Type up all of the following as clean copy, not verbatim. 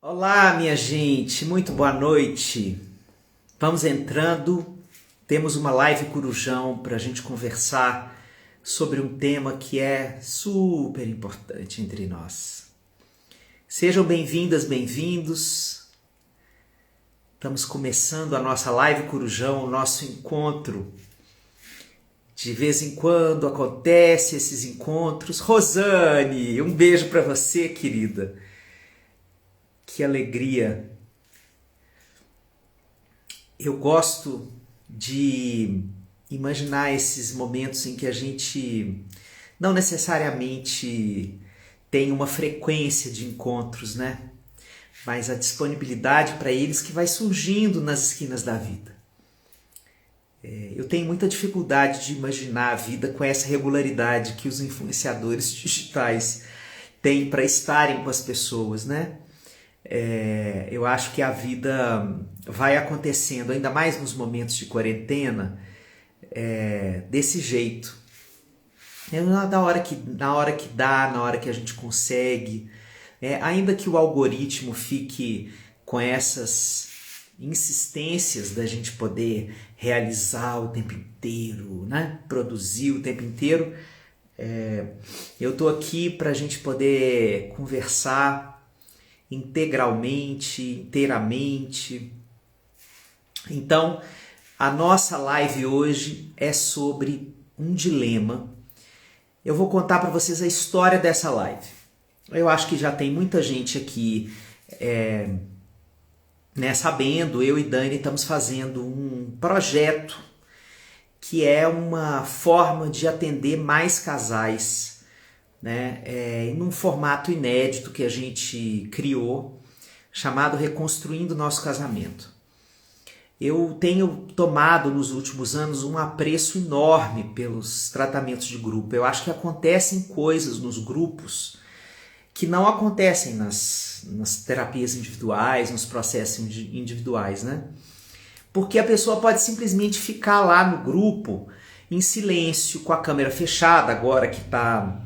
Olá, minha gente, muito boa noite. Vamos entrando, temos uma live Corujão para a gente conversar sobre um tema que é super importante entre nós. Sejam bem-vindas, bem-vindos. Estamos começando a nossa live Corujão, o nosso encontro. De vez em quando acontece esses encontros. Rosane, um beijo para você, querida. Que alegria. Eu gosto de imaginar esses momentos em que a gente não necessariamente tem uma frequência de encontros, né? Mas a disponibilidade para eles que vai surgindo nas esquinas da vida. Eu tenho muita dificuldade de imaginar a vida com essa regularidade que os influenciadores digitais têm para estarem com as pessoas, né? Eu acho que a vida vai acontecendo, ainda mais nos momentos de quarentena, desse jeito. Na hora que dá, na hora que a gente consegue, ainda que o algoritmo fique com essas insistências da gente poder realizar o tempo inteiro, né? Produzir o tempo inteiro, eu estou aqui para a gente poder conversar integralmente, inteiramente. Então, a nossa live hoje é sobre um dilema. Eu vou contar para vocês a história dessa live. Eu acho que já tem muita gente aqui sabendo. Eu e Dani estamos fazendo um projeto que é uma forma de atender mais casais, né, num formato inédito que a gente criou, chamado Reconstruindo Nosso Casamento. Eu tenho tomado nos últimos anos um apreço enorme pelos tratamentos de grupo. Eu acho que acontecem coisas nos grupos que não acontecem nas terapias individuais, nos processos individuais, né? Porque a pessoa pode simplesmente ficar lá no grupo em silêncio, com a câmera fechada, agora que está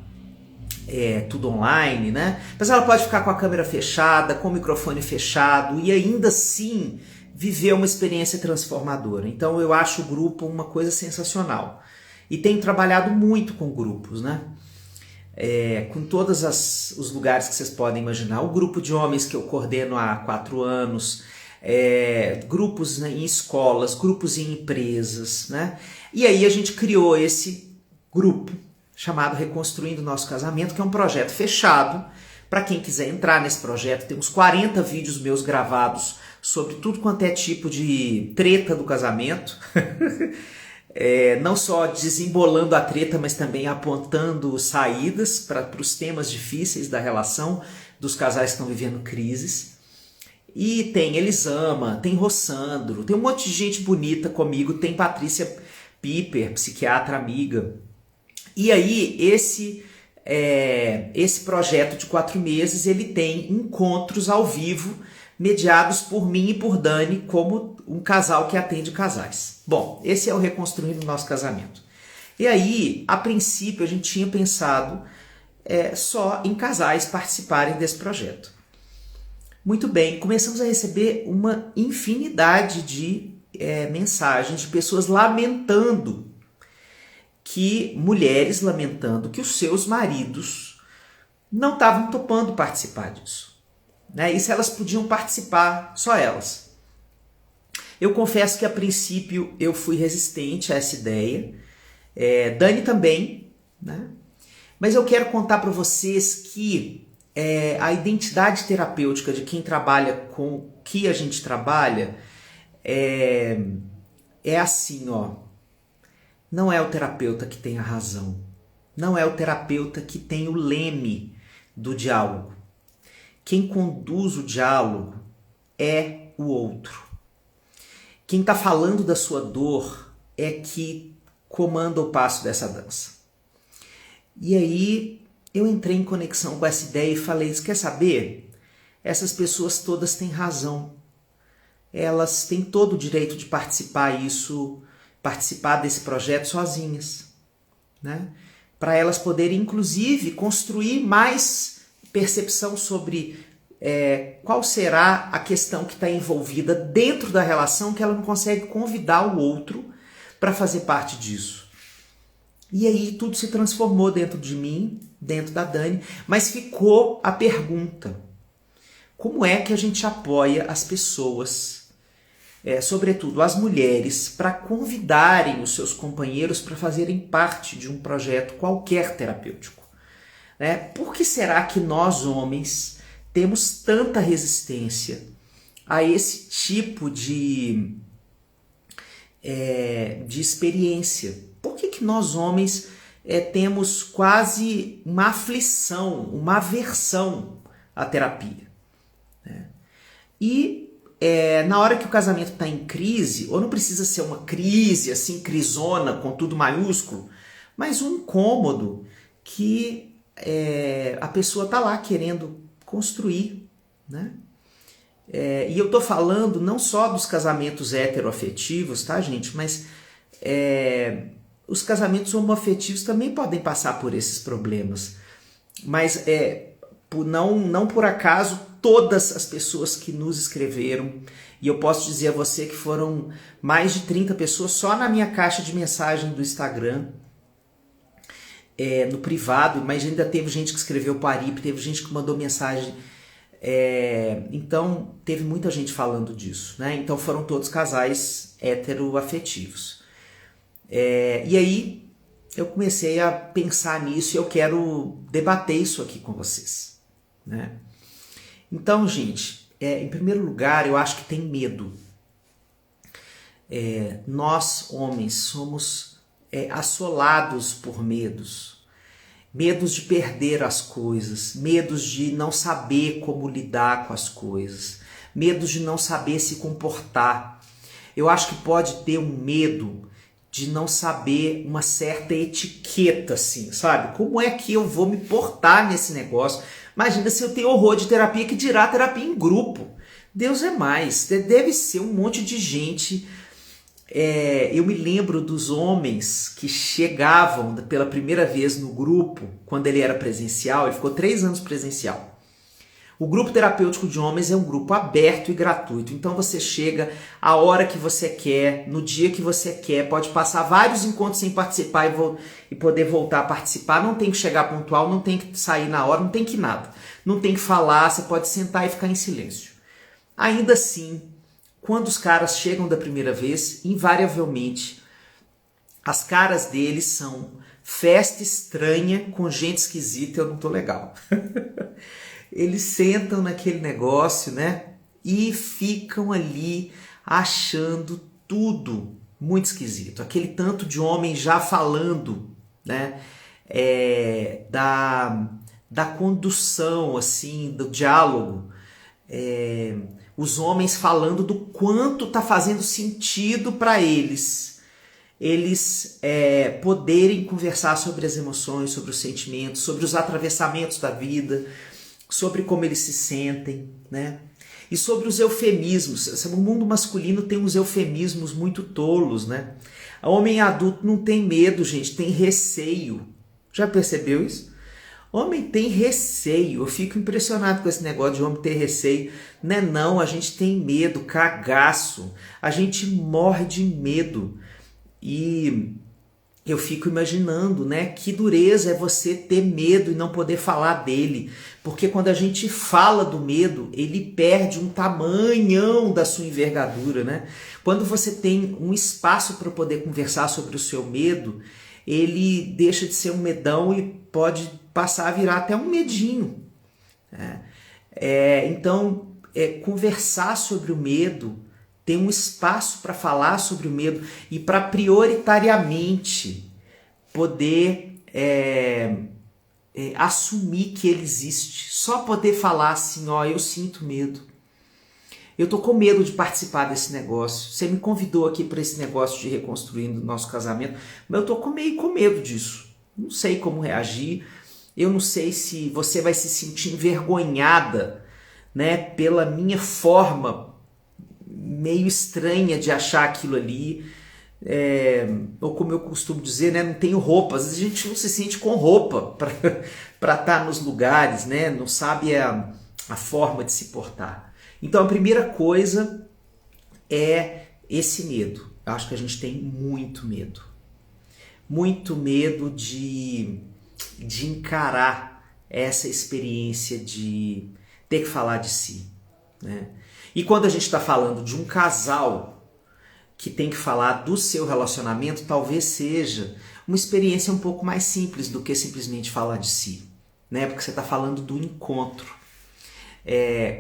tudo online, né? Mas ela pode ficar com a câmera fechada, com o microfone fechado e ainda assim viver uma experiência transformadora. Então eu acho o grupo uma coisa sensacional. E tenho trabalhado muito com grupos, né? Com todos os lugares que vocês podem imaginar. O grupo de homens que eu coordeno há 4 anos, grupos, né, em escolas, grupos em empresas, né? E aí a gente criou esse grupo chamado Reconstruindo Nosso Casamento, que é um projeto fechado. Para quem quiser entrar nesse projeto, tem uns 40 vídeos meus gravados sobre tudo quanto é tipo de treta do casamento. Não só desembolando a treta, mas também apontando saídas para os temas difíceis da relação dos casais que estão vivendo crises. E tem Elisama, tem Rossandro, tem um monte de gente bonita comigo, tem Patrícia Piper, psiquiatra amiga. E aí esse projeto de 4 meses, ele tem encontros ao vivo, mediados por mim e por Dani, como um casal que atende casais. Bom, esse é o Reconstruindo o Nosso Casamento. E aí, a princípio, a gente tinha pensado só em casais participarem desse projeto. Muito bem, começamos a receber uma infinidade de mensagens de pessoas lamentando, mulheres lamentando que os seus maridos não estavam topando participar disso. Né? E se elas podiam participar, só elas. Eu confesso que a princípio eu fui resistente a essa ideia, Dani também, né? Mas eu quero contar para vocês que a identidade terapêutica de quem trabalha com o que a gente trabalha é assim, ó. Não é o terapeuta que tem a razão, não é o terapeuta que tem o leme do diálogo. Quem conduz o diálogo é o outro. Quem está falando da sua dor é que comanda o passo dessa dança. E aí eu entrei em conexão com essa ideia e falei, quer saber? Essas pessoas todas têm razão. Elas têm todo o direito de participar desse projeto sozinhas, né? Para elas poderem, inclusive, construir mais percepção sobre qual será a questão que está envolvida dentro da relação que ela não consegue convidar o outro para fazer parte disso. E aí tudo se transformou dentro de mim, dentro da Dani, mas ficou a pergunta: como é que a gente apoia as pessoas, sobretudo as mulheres, para convidarem os seus companheiros para fazerem parte de um projeto qualquer terapêutico? Por que será que nós, homens, temos tanta resistência a esse tipo de experiência? Por que nós, homens, temos quase uma aflição, uma aversão à terapia? E na hora que o casamento está em crise, ou não precisa ser uma crise assim, crisona, com tudo maiúsculo, mas um incômodo que a pessoa está lá querendo construir, né? E eu tô falando não só dos casamentos heteroafetivos, tá, gente? Mas os casamentos homoafetivos também podem passar por esses problemas. Mas não por acaso todas as pessoas que nos escreveram, e eu posso dizer a você que foram mais de 30 pessoas só na minha caixa de mensagem do Instagram, no privado, mas ainda teve gente que escreveu para a teve gente que mandou mensagem. Então teve muita gente falando disso, né? Então foram todos casais heteroafetivos. E aí eu comecei a pensar nisso e eu quero debater isso aqui com vocês, né? Então, gente, em primeiro lugar, eu acho que tem medo. Nós, homens, somos assolados por medos. Medos de perder as coisas, medos de não saber como lidar com as coisas, medos de não saber se comportar. Eu acho que pode ter um medo de não saber uma certa etiqueta, assim, sabe? Como é que eu vou me portar nesse negócio? Imagina se eu tenho horror de terapia, que dirá terapia em grupo. Deus é mais, deve ser um monte de gente. Eu me lembro dos homens que chegavam pela primeira vez no grupo, quando ele era presencial, ele ficou 3 anos presencial. O grupo terapêutico de homens é um grupo aberto e gratuito, então você chega a hora que você quer, no dia que você quer, pode passar vários encontros sem participar e poder voltar a participar, não tem que chegar pontual, não tem que sair na hora, não tem que nada, não tem que falar, você pode sentar e ficar em silêncio. Ainda assim, quando os caras chegam da primeira vez, invariavelmente, as caras deles são festa estranha com gente esquisita, eu não tô legal. Eles sentam naquele negócio, né? E ficam ali achando tudo muito esquisito. Aquele tanto de homem já falando, né? Da condução, assim, do diálogo. Os homens falando do quanto está fazendo sentido para eles poderem conversar sobre as emoções, sobre os sentimentos, sobre os atravessamentos da vida, sobre como eles se sentem, né? E sobre os eufemismos. O mundo masculino tem uns eufemismos muito tolos, né? O homem adulto não tem medo, gente, tem receio. Já percebeu isso? Homem tem receio. Eu fico impressionado com esse negócio de homem ter receio. Não, a gente tem medo, cagaço. A gente morre de medo. E eu fico imaginando, né, que dureza é você ter medo e não poder falar dele. Porque quando a gente fala do medo, ele perde um tamanhão da sua envergadura, né? Quando você tem um espaço para poder conversar sobre o seu medo, ele deixa de ser um medão e pode passar a virar até um medinho. Então, conversar sobre o medo, ter um espaço para falar sobre o medo e para prioritariamente poder assumir que ele existe. Só poder falar assim, ó, eu sinto medo. Eu tô com medo de participar desse negócio. Você me convidou aqui para esse negócio de reconstruindo o nosso casamento, mas eu tô com medo disso. Não sei como reagir. Eu não sei se você vai se sentir envergonhada, né, pela minha forma meio estranha de achar aquilo ali. Ou como eu costumo dizer, né, não tenho roupa. Às vezes a gente não se sente com roupa para estar nos lugares, né? Não sabe a forma de se portar. Então a primeira coisa é esse medo. Eu acho que a gente tem muito medo. Muito medo de encarar essa experiência de ter que falar de si, né? E quando a gente está falando de um casal que tem que falar do seu relacionamento, talvez seja uma experiência um pouco mais simples do que simplesmente falar de si, né? Porque você está falando do encontro.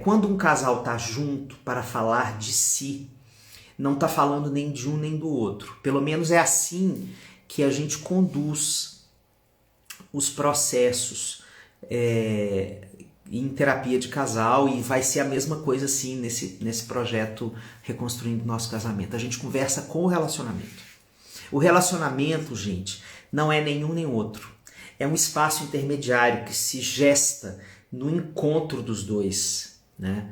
Quando um casal está junto para falar de si, não está falando nem de um nem do outro. Pelo menos é assim que a gente conduz os processos em terapia de casal, e vai ser a mesma coisa assim nesse projeto Reconstruindo Nosso Casamento. A gente conversa com o relacionamento. O relacionamento, gente, não é nenhum nem outro. É um espaço intermediário que se gesta no encontro dos dois, né?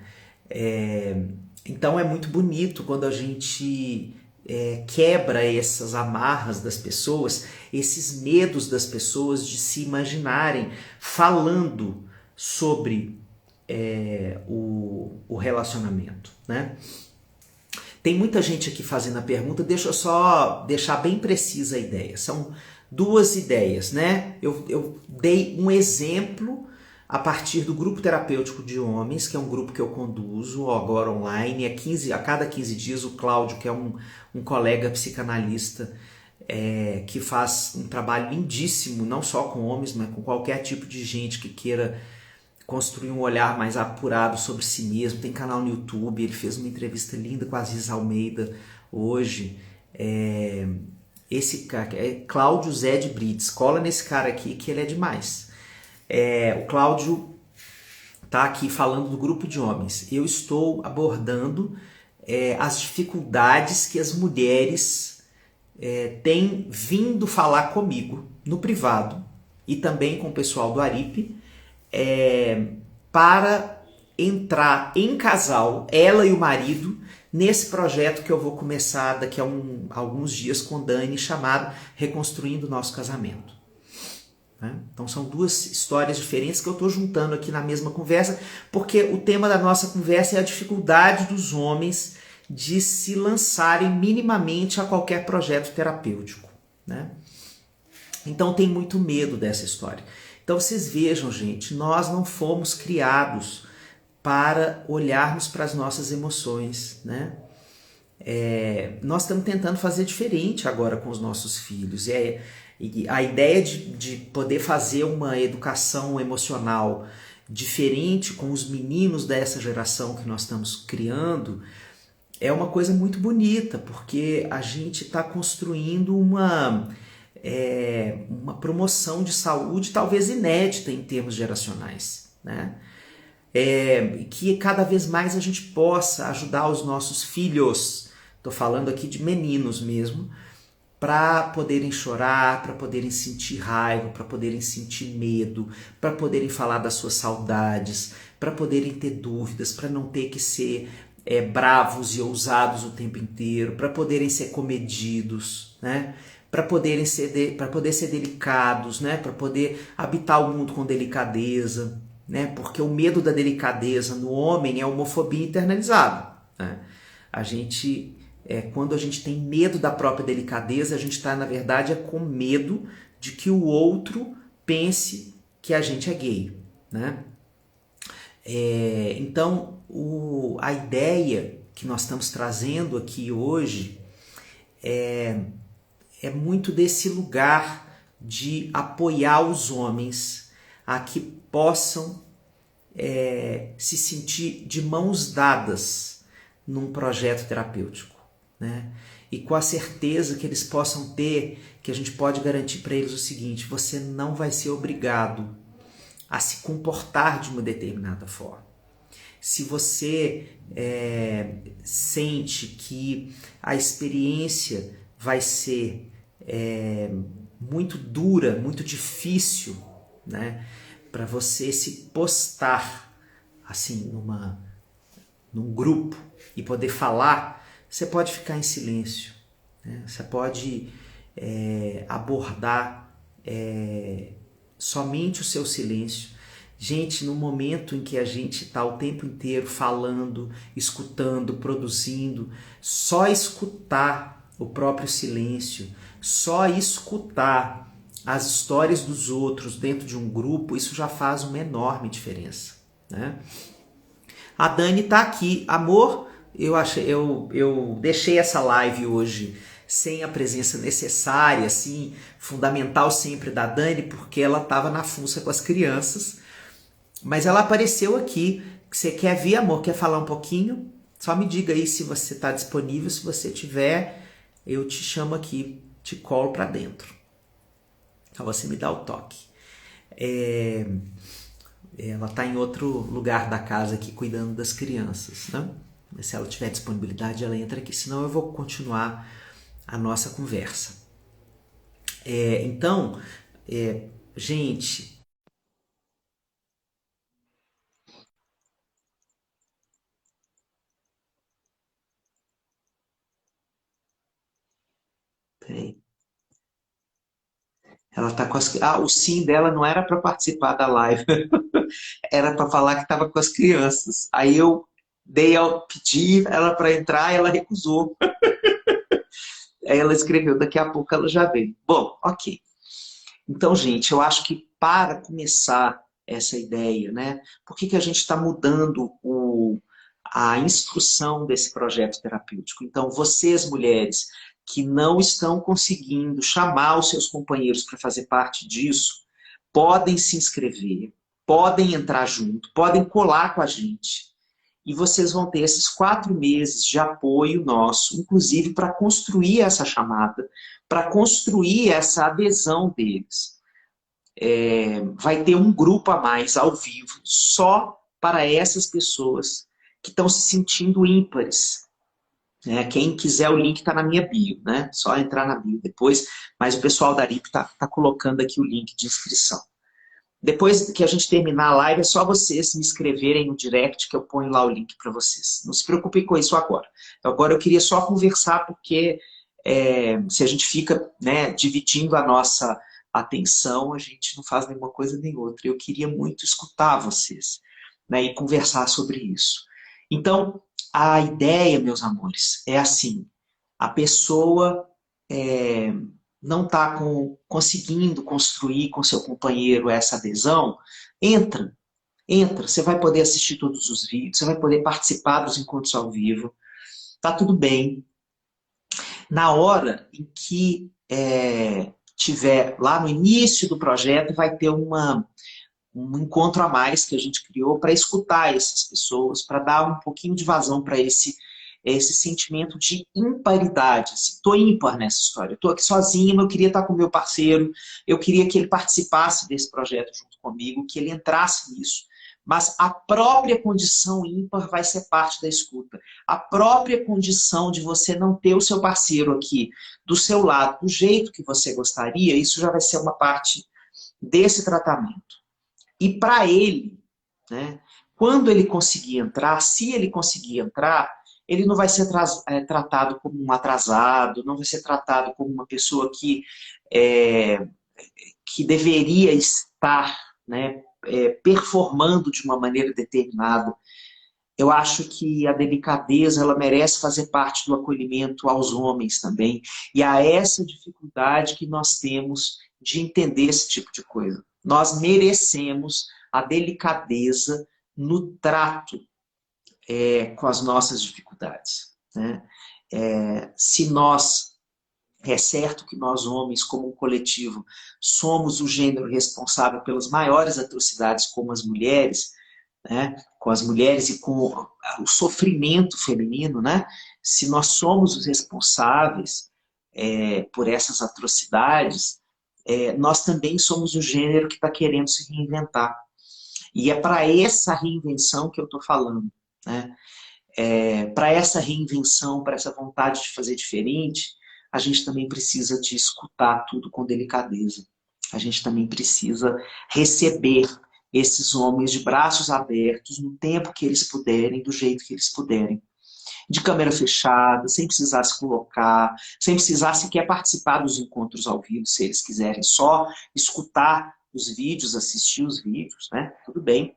Então é muito bonito quando a gente quebra essas amarras das pessoas, esses medos das pessoas de se imaginarem falando sobre o relacionamento, né? Tem muita gente aqui fazendo a pergunta, deixa eu só deixar bem precisa a ideia. São duas ideias, né? Eu dei um exemplo a partir do grupo terapêutico de homens, que é um grupo que eu conduzo agora online. A cada 15 dias o Cláudio, que é um colega psicanalista, que faz um trabalho lindíssimo, não só com homens, mas com qualquer tipo de gente que queira construir um olhar mais apurado sobre si mesmo. Tem canal no YouTube, ele fez uma entrevista linda com a Aziz Almeida hoje. Esse cara é Cláudio Zé de Brits, cola nesse cara aqui que ele é demais. O Cláudio está aqui falando do grupo de homens. Eu estou abordando as dificuldades que as mulheres têm vindo falar comigo no privado e também com o pessoal do Aripe, para entrar em casal, ela e o marido, nesse projeto que eu vou começar daqui a alguns dias com Dani, chamado Reconstruindo Nosso Casamento. Então são duas histórias diferentes que eu estou juntando aqui na mesma conversa, porque o tema da nossa conversa é a dificuldade dos homens de se lançarem minimamente a qualquer projeto terapêutico, né? Então tem muito medo dessa história. Então vocês vejam, gente, nós não fomos criados para olharmos para as nossas emoções, né? Nós estamos tentando fazer diferente agora com os nossos filhos. E a ideia de poder fazer uma educação emocional diferente com os meninos dessa geração que nós estamos criando é uma coisa muito bonita, porque a gente está construindo uma promoção de saúde talvez inédita em termos geracionais, né? Que cada vez mais a gente possa ajudar os nossos filhos, estou falando aqui de meninos mesmo, para poderem chorar, para poderem sentir raiva, para poderem sentir medo, para poderem falar das suas saudades, para poderem ter dúvidas, para não ter que ser bravos e ousados o tempo inteiro, para poderem ser comedidos, né? Para poder ser delicados, né? Para poder habitar o mundo com delicadeza, né? Porque o medo da delicadeza no homem é homofobia internalizada, né? Quando a gente tem medo da própria delicadeza, a gente está, na verdade, com medo de que o outro pense que a gente é gay, né? Então, a ideia que nós estamos trazendo aqui hoje é muito desse lugar de apoiar os homens a que possam se sentir de mãos dadas num projeto terapêutico, né? E com a certeza que eles possam ter, que a gente pode garantir para eles o seguinte: você não vai ser obrigado a se comportar de uma determinada forma. Se você sente que a experiência vai ser muito dura, muito difícil, né, para você se postar assim num grupo e poder falar, você pode ficar em silêncio, né? Você pode abordar somente o seu silêncio, Gente, no momento em que a gente está o tempo inteiro falando, escutando, produzindo, só escutar o próprio silêncio, só escutar as histórias dos outros dentro de um grupo, isso já faz uma enorme diferença, né? A Dani tá aqui. Amor, eu deixei essa live hoje sem a presença necessária, assim, fundamental sempre da Dani, porque ela estava na funça com as crianças. Mas ela apareceu aqui. Você quer vir, amor? Quer falar um pouquinho? Só me diga aí se você está disponível. Se você tiver, eu te chamo aqui, te colo para dentro. Então você me dá o toque. Ela está em outro lugar da casa aqui cuidando das crianças, né? Mas se ela tiver disponibilidade, ela entra aqui. Senão eu vou continuar a nossa conversa. Então, gente, peraí. Ela tá com as. Ah, o sim dela não era para participar da live, era para falar que estava com as crianças. Aí eu pedi ela para entrar e ela recusou. Aí ela escreveu, daqui a pouco ela já veio. Bom, ok. Então, gente, eu acho que para começar essa ideia, né? Por que a gente está mudando a instrução desse projeto terapêutico? Então, vocês, mulheres, que não estão conseguindo chamar os seus companheiros para fazer parte disso, podem se inscrever, podem entrar junto, podem colar com a gente. E vocês vão ter esses 4 meses de apoio nosso, inclusive para construir essa chamada, para construir essa adesão deles. Vai ter um grupo a mais ao vivo, só para essas pessoas que estão se sentindo ímpares. Quem quiser, o link está na minha bio, né? Só entrar na bio depois, mas o pessoal da RIP está colocando aqui o link de inscrição. Depois que a gente terminar a live, é só vocês me escreverem no direct que eu ponho lá o link para vocês. Não se preocupem com isso agora. Agora eu queria só conversar porque se a gente fica, né, dividindo a nossa atenção, a gente não faz nenhuma coisa nem outra. Eu queria muito escutar vocês, né, e conversar sobre isso. Então, a ideia, meus amores, é assim: a pessoa não está conseguindo construir com seu companheiro essa adesão, entra, entra. Você vai poder assistir todos os vídeos, você vai poder participar dos encontros ao vivo, tá tudo bem. Na hora em que tiver lá no início do projeto, vai ter um encontro a mais que a gente criou para escutar essas pessoas, para dar um pouquinho de vazão para esse sentimento de imparidade. Estou ímpar nessa história, estou aqui sozinho, mas eu queria estar com o meu parceiro, eu queria que ele participasse desse projeto junto comigo, que ele entrasse nisso. Mas a própria condição ímpar vai ser parte da escuta. A própria condição de você não ter o seu parceiro aqui do seu lado, do jeito que você gostaria, isso já vai ser uma parte desse tratamento. E para ele, né, quando ele conseguir entrar, se ele conseguir entrar, ele não vai ser tratado como um atrasado, não vai ser tratado como uma pessoa que deveria estar, né, performando de uma maneira determinada. Eu acho que a delicadeza ela merece fazer parte do acolhimento aos homens também. E há essa dificuldade que nós temos de entender esse tipo de coisa. Nós merecemos a delicadeza no trato com as nossas dificuldades, né? Se nós, é certo que nós homens, como um coletivo, somos o gênero responsável pelas maiores atrocidades como as mulheres, né? Com as mulheres e com o sofrimento feminino, né? Se nós somos os responsáveis por essas atrocidades, nós também somos o gênero que está querendo se reinventar. E é para essa reinvenção que eu estou falando, né? Para essa reinvenção, para essa vontade de fazer diferente, a gente também precisa de escutar tudo com delicadeza. A gente também precisa receber esses homens de braços abertos no tempo que eles puderem, do jeito que eles puderem. De câmera fechada, sem precisar se colocar, sem precisar sequer participar dos encontros ao vivo, se eles quiserem só escutar os vídeos, assistir os vídeos, né? Tudo bem.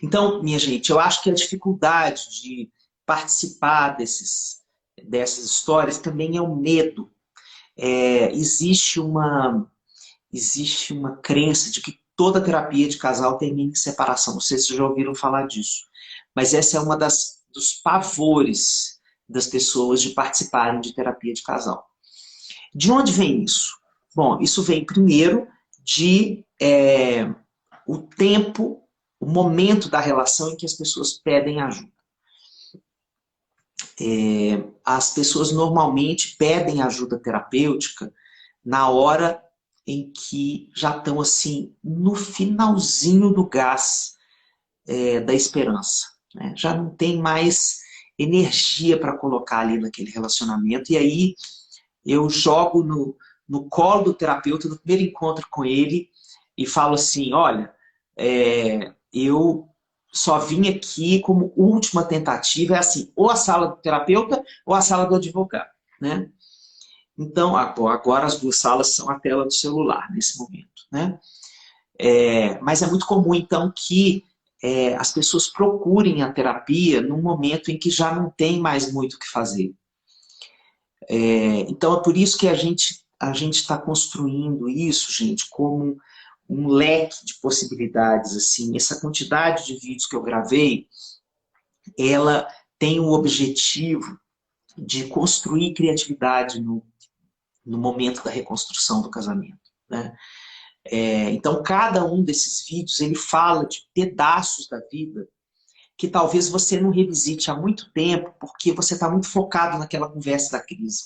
Então, minha gente, eu acho que a dificuldade de participar dessas histórias também é o medo. Existe uma crença de que toda terapia de casal termina em separação. Não sei se vocês já ouviram falar disso. Mas essa é uma dos pavores das pessoas de participarem de terapia de casal. De onde vem isso? Bom, isso vem primeiro de o tempo, o momento da relação em que as pessoas pedem ajuda. As pessoas normalmente pedem ajuda terapêutica na hora em que já estão assim no finalzinho do gás da esperança, né? Já não tem mais energia para colocar ali naquele relacionamento, e aí eu jogo no colo do terapeuta no primeiro encontro com ele e falo assim, olha, eu só vim aqui como última tentativa, é assim, ou a sala do terapeuta ou a sala do advogado, né? Então, agora as duas salas são a tela do celular nesse momento, né? Mas é muito comum, então, que as pessoas procurem a terapia num momento em que já não tem mais muito o que fazer. Então, é por isso que a gente está construindo isso, gente, como um leque de possibilidades. Assim. Essa quantidade de vídeos que eu gravei, ela tem o objetivo de construir criatividade no momento da reconstrução do casamento, né? Então, cada um desses vídeos, ele fala de pedaços da vida que talvez você não revisite há muito tempo, porque você está muito focado naquela conversa da crise.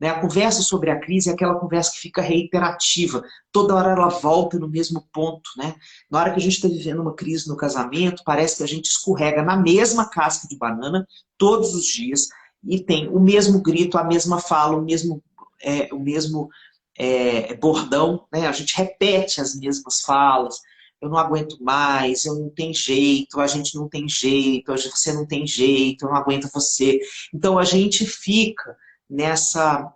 Né? A conversa sobre a crise é aquela conversa que fica reiterativa, toda hora ela volta no mesmo ponto. Né? Na hora que a gente está vivendo uma crise no casamento, parece que a gente escorrega na mesma casca de banana todos os dias e tem o mesmo grito, a mesma fala, o mesmo bordão, né? A gente repete as mesmas falas, eu não aguento mais, eu não tenho jeito, a gente não tem jeito, você não tem jeito, eu não aguento você. Então a gente fica nessa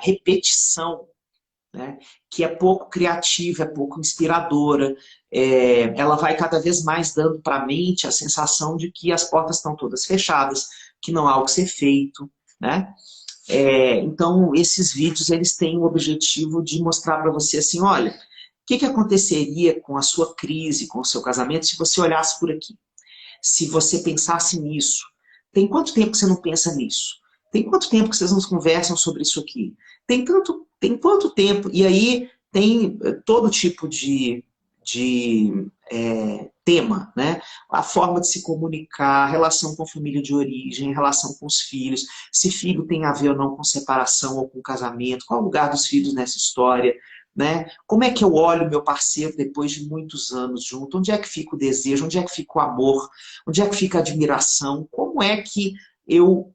repetição, né? Que é pouco criativa, é pouco inspiradora, ela vai cada vez mais dando para a mente a sensação de que as portas estão todas fechadas, que não há o que ser feito, né? Então, esses vídeos eles têm o objetivo de mostrar para você assim, olha, o que aconteceria com a sua crise, com o seu casamento, se você olhasse por aqui? Se você pensasse nisso? Tem quanto tempo que você não pensa nisso? Tem quanto tempo que vocês não conversam sobre isso aqui? Tem quanto tempo? E aí tem todo tipo de tema, né? A forma de se comunicar, a relação com a família de origem, a relação com os filhos, se filho tem a ver ou não com separação ou com casamento, qual é o lugar dos filhos nessa história, né? Como é que eu olho meu parceiro depois de muitos anos junto? Onde é que fica o desejo? Onde é que fica o amor? Onde é que fica a admiração? Como é que eu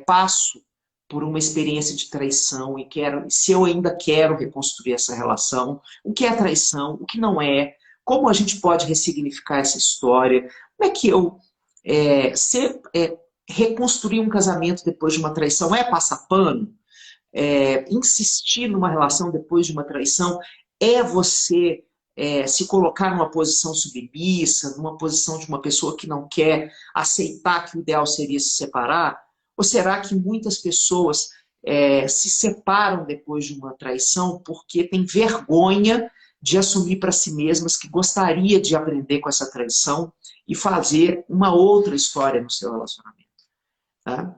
passo por uma experiência de traição e se eu ainda quero reconstruir essa relação? O que é traição? O que não é? Como a gente pode ressignificar essa história? Como é que eu reconstruir um casamento depois de uma traição é passar pano? Insistir numa relação depois de uma traição é você se colocar numa posição submissa, numa posição de uma pessoa que não quer aceitar que o ideal seria se separar? Ou será que muitas pessoas se separam depois de uma traição porque têm vergonha de assumir para si mesmas que gostaria de aprender com essa traição e fazer uma outra história no seu relacionamento? Tá?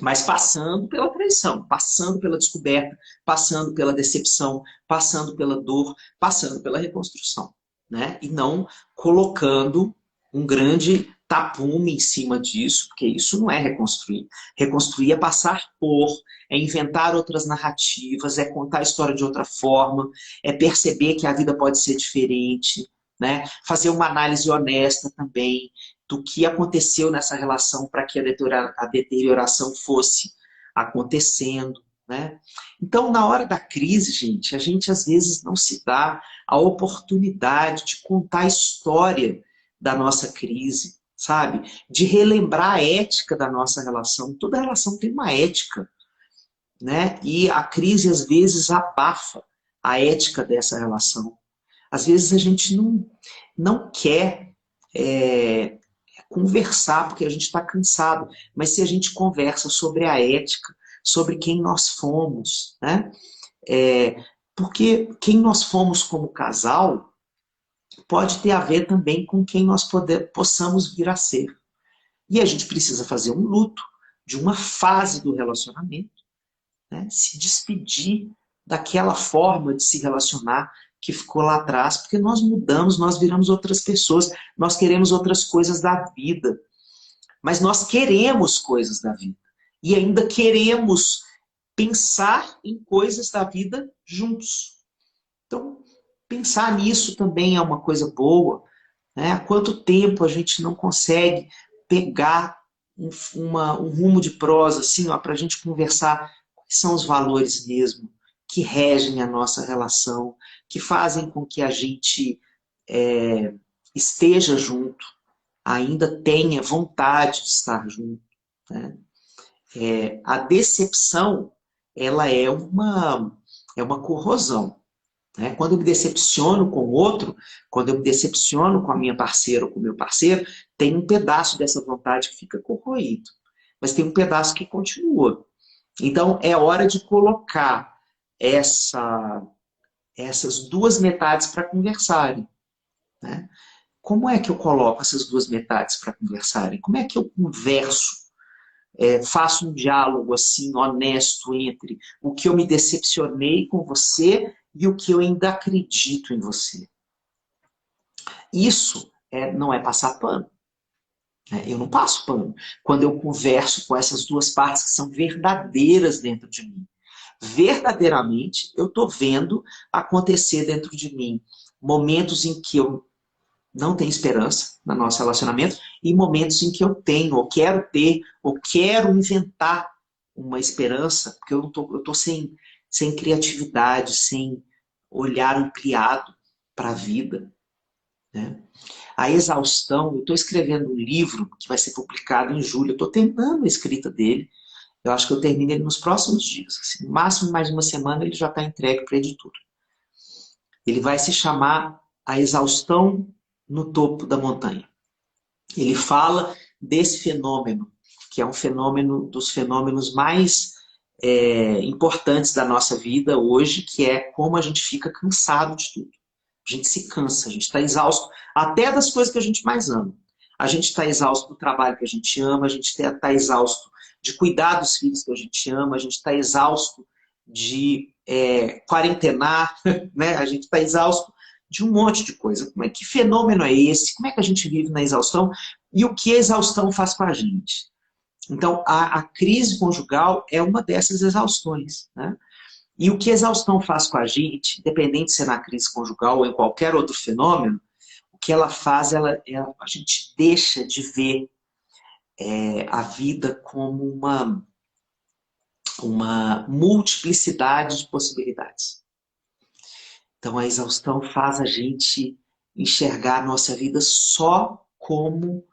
Mas passando pela traição, passando pela descoberta, passando pela decepção, passando pela dor, passando pela reconstrução, né? E não colocando um grande tapume em cima disso, porque isso não é reconstruir. Reconstruir é passar por, é inventar outras narrativas, é contar a história de outra forma, é perceber que a vida pode ser diferente, né? Fazer uma análise honesta também do que aconteceu nessa relação para que a deterioração fosse acontecendo, né? Então, na hora da crise, gente, a gente às vezes não se dá a oportunidade de contar a história da nossa crise, sabe? De relembrar a ética da nossa relação. Toda relação tem uma ética, né? E a crise às vezes abafa a ética dessa relação. Às vezes a gente não quer conversar porque a gente está cansado, mas se a gente conversa sobre a ética, sobre quem nós fomos, né? Porque quem nós fomos como casal pode ter a ver também com quem nós possamos vir a ser. E a gente precisa fazer um luto de uma fase do relacionamento, né? Se despedir daquela forma de se relacionar que ficou lá atrás, porque nós mudamos, nós viramos outras pessoas, nós queremos outras coisas da vida. Mas nós queremos coisas da vida. E ainda queremos pensar em coisas da vida juntos. Então, pensar nisso também é uma coisa boa. Né? Há quanto tempo a gente não consegue pegar um rumo de prosa assim, para a gente conversar quais são os valores mesmo que regem a nossa relação, que fazem com que a gente esteja junto, ainda tenha vontade de estar junto. Né? A decepção, ela é uma corrosão. Né? Quando eu me decepciono com o outro, quando eu me decepciono com a minha parceira ou com o meu parceiro, tem um pedaço dessa vontade que fica corroído. Mas tem um pedaço que continua. Então, é hora de colocar essas duas metades para conversarem. Né? Como é que eu coloco essas duas metades para conversarem? Como é que eu converso? Faço um diálogo assim, honesto entre o que eu me decepcionei com você e o que eu ainda acredito em você. Isso não é passar pano. Eu não passo pano quando eu converso com essas duas partes que são verdadeiras dentro de mim. Verdadeiramente, eu estou vendo acontecer dentro de mim momentos em que eu não tenho esperança no nosso relacionamento e momentos em que eu tenho, ou quero ter, ou quero inventar uma esperança, porque eu estou sem criatividade, sem olhar ampliado para a vida. Né? A exaustão, eu estou escrevendo um livro que vai ser publicado em julho, eu estou terminando a escrita dele, eu acho que eu termino ele nos próximos dias. Assim, no máximo mais uma semana ele já está entregue para a editora. Ele vai se chamar A Exaustão no Topo da Montanha. Ele fala desse fenômeno, que é um fenômeno dos fenômenos mais importantes da nossa vida hoje, que é como a gente fica cansado de tudo. A gente se cansa, a gente está exausto até das coisas que a gente mais ama. A gente está exausto do trabalho que a gente ama, a gente está exausto de cuidar dos filhos que a gente ama, a gente está exausto de quarentenar, né? A gente está exausto de um monte de coisa. Que fenômeno é esse? Como é que a gente vive na exaustão? E o que a exaustão faz com a gente? Então, a crise conjugal é uma dessas exaustões. Né? E o que a exaustão faz com a gente, independente se é na crise conjugal ou em qualquer outro fenômeno, o que ela faz, a gente deixa de ver a vida como uma multiplicidade de possibilidades. Então a exaustão faz a gente enxergar a nossa vida só como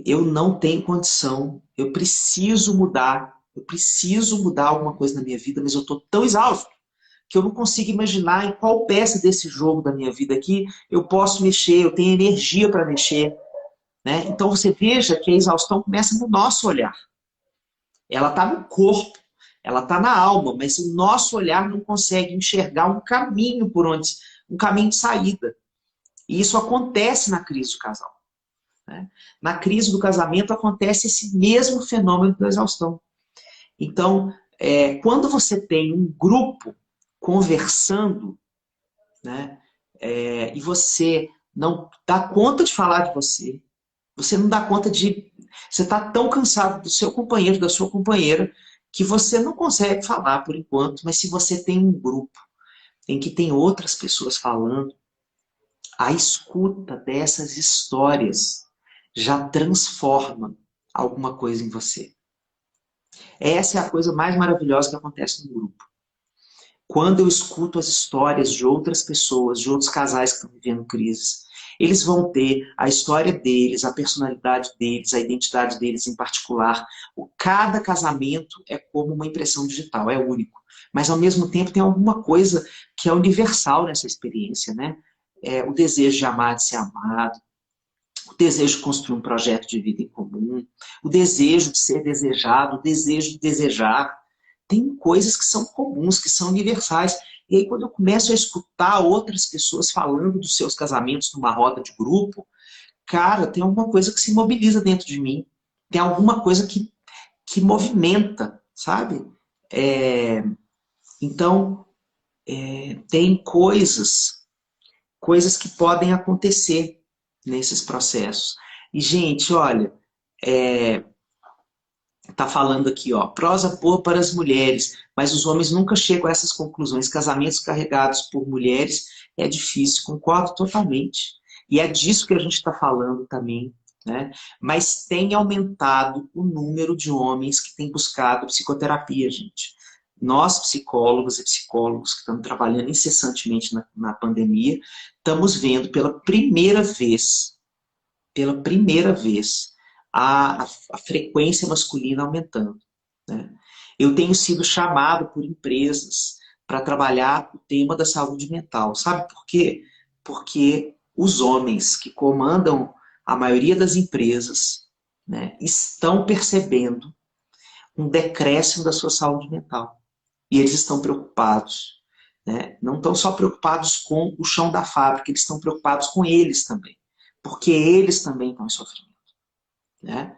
eu não tenho condição, eu preciso mudar alguma coisa na minha vida, mas eu estou tão exausto que eu não consigo imaginar em qual peça desse jogo da minha vida aqui eu posso mexer, eu tenho energia para mexer. Né? Então você veja que a exaustão começa no nosso olhar. Ela está no corpo, ela está na alma, mas o nosso olhar não consegue enxergar um caminho um caminho de saída. E isso acontece na crise do casal. Né? Na crise do casamento acontece esse mesmo fenômeno da exaustão. Então, quando você tem um grupo conversando, né, e você não dá conta de falar de você, você não dá conta de... Você está tão cansado do seu companheiro, da sua companheira, que você não consegue falar por enquanto, mas se você tem um grupo em que tem outras pessoas falando, a escuta dessas histórias já transforma alguma coisa em você. Essa é a coisa mais maravilhosa que acontece no grupo. Quando eu escuto as histórias de outras pessoas, de outros casais que estão vivendo crises, Eles vão ter a história deles, a personalidade deles, a identidade deles em particular. Cada casamento é como uma impressão digital, é único. Mas, ao mesmo tempo, tem alguma coisa que é universal nessa experiência, né? O desejo de amar, de ser amado, o desejo de construir um projeto de vida em comum, o desejo de ser desejado, o desejo de desejar. Tem coisas que são comuns, que são universais. E aí, quando eu começo a escutar outras pessoas falando dos seus casamentos numa roda de grupo, cara, tem alguma coisa que se mobiliza dentro de mim. Tem alguma coisa que movimenta, sabe? Então, tem coisas que podem acontecer nesses processos. E, gente, olha, tá falando aqui, ó, prosa boa para as mulheres, mas os homens nunca chegam a essas conclusões. Casamentos carregados por mulheres é difícil, concordo totalmente. E é disso que a gente está falando também, né? Mas tem aumentado o número de homens que têm buscado psicoterapia, gente. Nós, psicólogos e psicólogos que estamos trabalhando incessantemente na pandemia, estamos vendo pela primeira vez, a frequência masculina aumentando, né? Eu tenho sido chamado por empresas para trabalhar o tema da saúde mental. Sabe por quê? Porque os homens que comandam a maioria das empresas, né, estão percebendo um decréscimo da sua saúde mental. E eles estão preocupados, né? Não estão só preocupados com o chão da fábrica, eles estão preocupados com eles também. Porque eles também estão em sofrimento, né?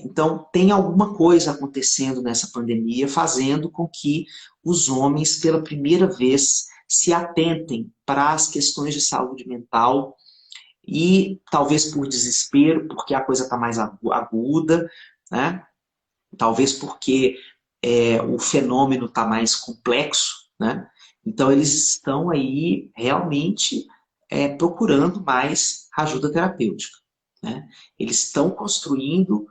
Então, tem alguma coisa acontecendo nessa pandemia fazendo com que os homens, pela primeira vez, se atentem para as questões de saúde mental e, talvez por desespero, porque a coisa está mais aguda, né? Talvez porque o fenômeno está mais complexo, né? Então, eles estão aí realmente procurando mais ajuda terapêutica, né? Eles estão construindo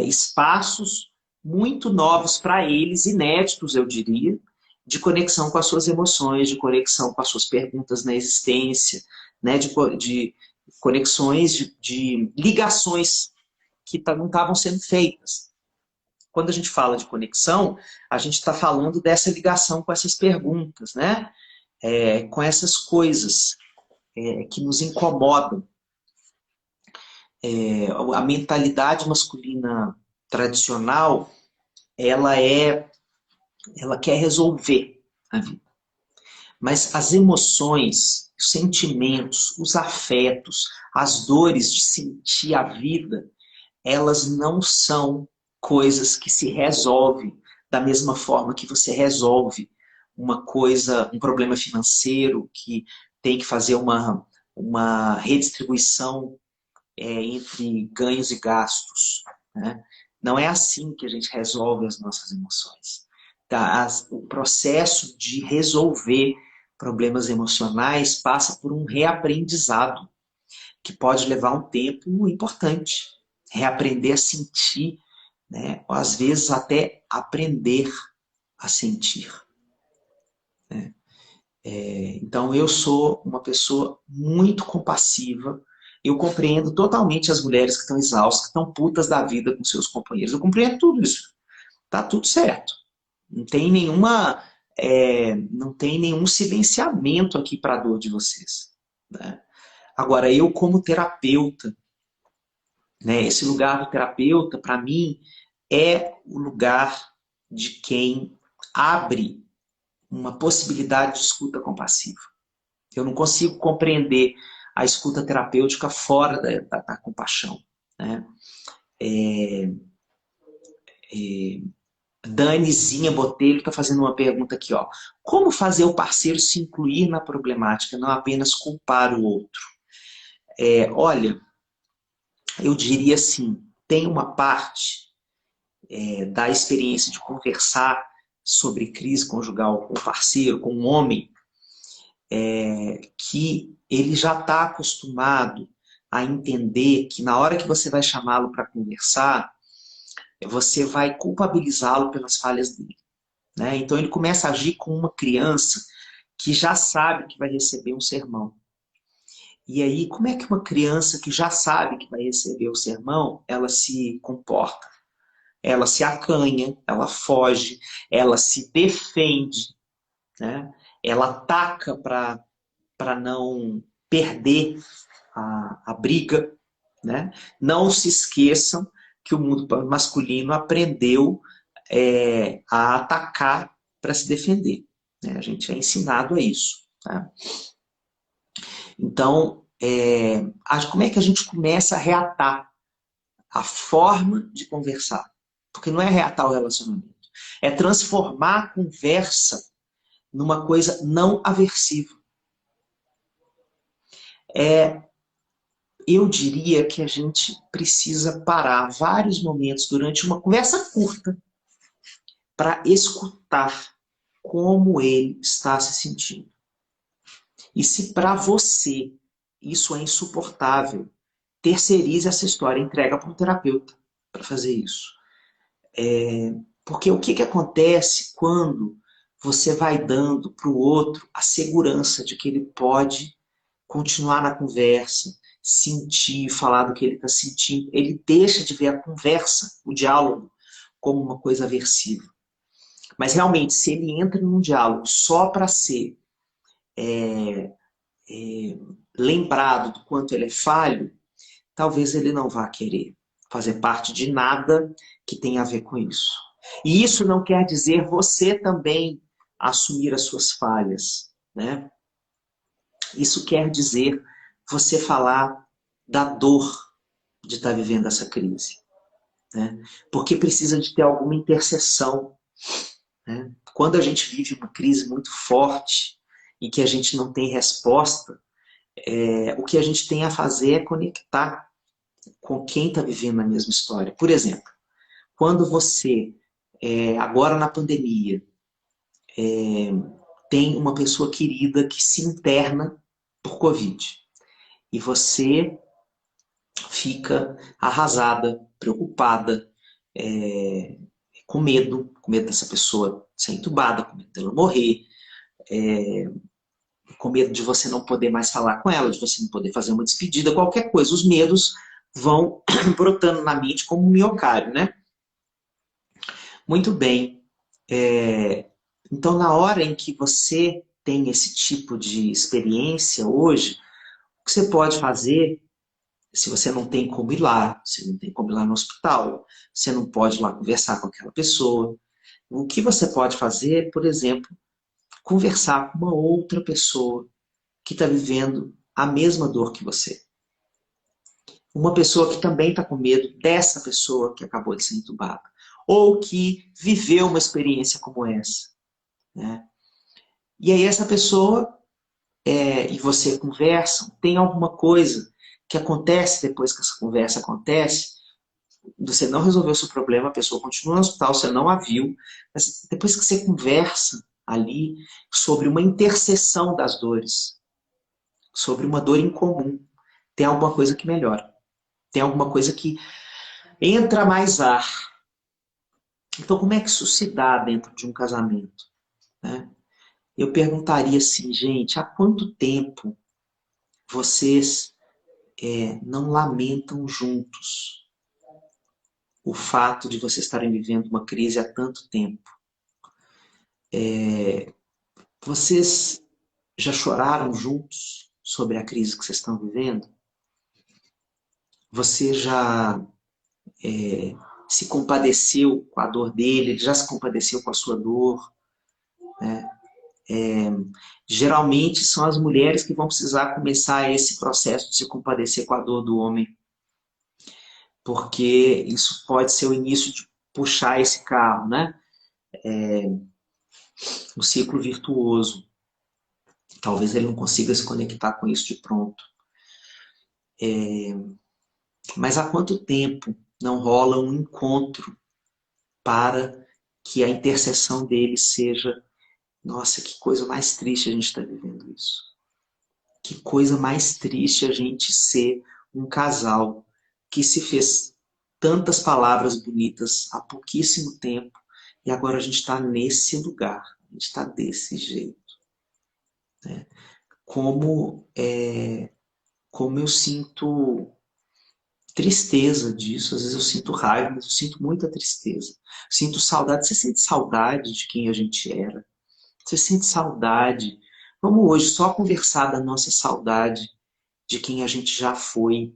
espaços muito novos para eles, inéditos, eu diria, de conexão com as suas emoções, de conexão com as suas perguntas na existência, né? De conexões, de ligações que não estavam sendo feitas. Quando a gente fala de conexão, a gente está falando dessa ligação com essas perguntas, né? Com essas coisas que nos incomodam. A mentalidade masculina tradicional, ela quer resolver a vida. Mas as emoções, os sentimentos, os afetos, as dores de sentir a vida, elas não são coisas que se resolvem da mesma forma que você resolve uma coisa, um problema financeiro, que tem que fazer uma redistribuição entre ganhos e gastos, né? Não é assim que a gente resolve as nossas emoções. Tá? O processo de resolver problemas emocionais passa por um reaprendizado, que pode levar um tempo importante. Reaprender a sentir, né? Ou às vezes até aprender a sentir, né? Então eu sou uma pessoa muito compassiva. Eu compreendo totalmente as mulheres que estão exaustas, que estão putas da vida com seus companheiros. Eu compreendo tudo isso. Tá tudo certo. Não tem não tem nenhum silenciamento aqui para a dor de vocês, né? Agora, eu como terapeuta, né, esse lugar do terapeuta, para mim, é o lugar de quem abre uma possibilidade de escuta compassiva. Eu não consigo compreender a escuta terapêutica fora da compaixão, né? Danizinha Botelho está fazendo uma pergunta aqui, ó. Como fazer o parceiro se incluir na problemática, não apenas culpar o outro? Olha, eu diria assim, tem uma parte da experiência de conversar sobre crise conjugal com o parceiro, com o homem, que ele já está acostumado a entender que na hora que você vai chamá-lo para conversar, você vai culpabilizá-lo pelas falhas dele, né? Então ele começa a agir como uma criança que já sabe que vai receber um sermão. E aí, como é que uma criança que já sabe que vai receber o sermão, ela se comporta? Ela se acanha, ela foge, ela se defende, né? Ela ataca para não perder a briga, né? Não se esqueçam que o mundo masculino aprendeu a atacar para se defender, né? A gente é ensinado a isso, tá? Então, como é que a gente começa a reatar a forma de conversar? Porque não é reatar o relacionamento, é transformar a conversa numa coisa não aversiva. Eu diria que a gente precisa parar vários momentos durante uma conversa curta para escutar como ele está se sentindo. E se para você isso é insuportável, terceirize essa história, entrega para um terapeuta para fazer isso. Porque o que acontece quando você vai dando para o outro a segurança de que ele pode continuar na conversa, sentir, falar do que ele está sentindo? Ele deixa de ver a conversa, o diálogo, como uma coisa aversiva. Mas realmente, se ele entra num diálogo só para ser lembrado do quanto ele é falho, talvez ele não vá querer fazer parte de nada que tenha a ver com isso. E isso não quer dizer você também assumir as suas falhas, né? Isso quer dizer você falar da dor de estar vivendo essa crise, né? Porque precisa de ter alguma interseção, né? Quando a gente vive uma crise muito forte e que a gente não tem resposta, o que a gente tem a fazer é conectar com quem está vivendo a mesma história. Por exemplo, quando você, agora na pandemia, tem uma pessoa querida que se interna por Covid e você fica arrasada, preocupada, com medo dessa pessoa ser entubada, com medo dela morrer, com medo de você não poder mais falar com ela, de você não poder fazer uma despedida, qualquer coisa. Os medos vão brotando na mente como um miocárdio, né? Muito bem. Então, na hora em que você tem esse tipo de experiência hoje, o que você pode fazer, se você não tem como ir lá, se não tem como ir lá no hospital, você não pode ir lá conversar com aquela pessoa, o que você pode fazer é, por exemplo, conversar com uma outra pessoa que está vivendo a mesma dor que você. Uma pessoa que também está com medo dessa pessoa que acabou de ser entubada. Ou que viveu uma experiência como essa, né? E aí essa pessoa e você conversam, tem alguma coisa que acontece depois que essa conversa acontece, você não resolveu o seu problema, a pessoa continua no hospital, você não a viu, mas depois que você conversa ali sobre uma interseção das dores, sobre uma dor em comum, tem alguma coisa que melhora, tem alguma coisa que entra mais ar. Então, como é que isso se dá dentro de um casamento, né? Eu perguntaria assim, gente, há quanto tempo vocês não lamentam juntos o fato de vocês estarem vivendo uma crise há tanto tempo? Vocês já choraram juntos sobre a crise que vocês estão vivendo? Você já se compadeceu com a dor dele? Ele já se compadeceu com a sua dor? Né? Geralmente são as mulheres que vão precisar começar esse processo de se compadecer com a dor do homem, porque isso pode ser o início de puxar esse carro, né? Um ciclo virtuoso. Talvez ele não consiga se conectar com isso de pronto. Mas há quanto tempo não rola um encontro para que a intercessão deles seja: nossa, que coisa mais triste a gente está vivendo isso. Que coisa mais triste a gente ser um casal que se fez tantas palavras bonitas há pouquíssimo tempo e agora a gente está nesse lugar, a gente está desse jeito, né? Como como eu sinto tristeza disso. Às vezes eu sinto raiva, mas eu sinto muita tristeza. Sinto saudade. Você sente saudade de quem a gente era? Você sente saudade? Vamos hoje só conversar da nossa saudade, de quem a gente já foi.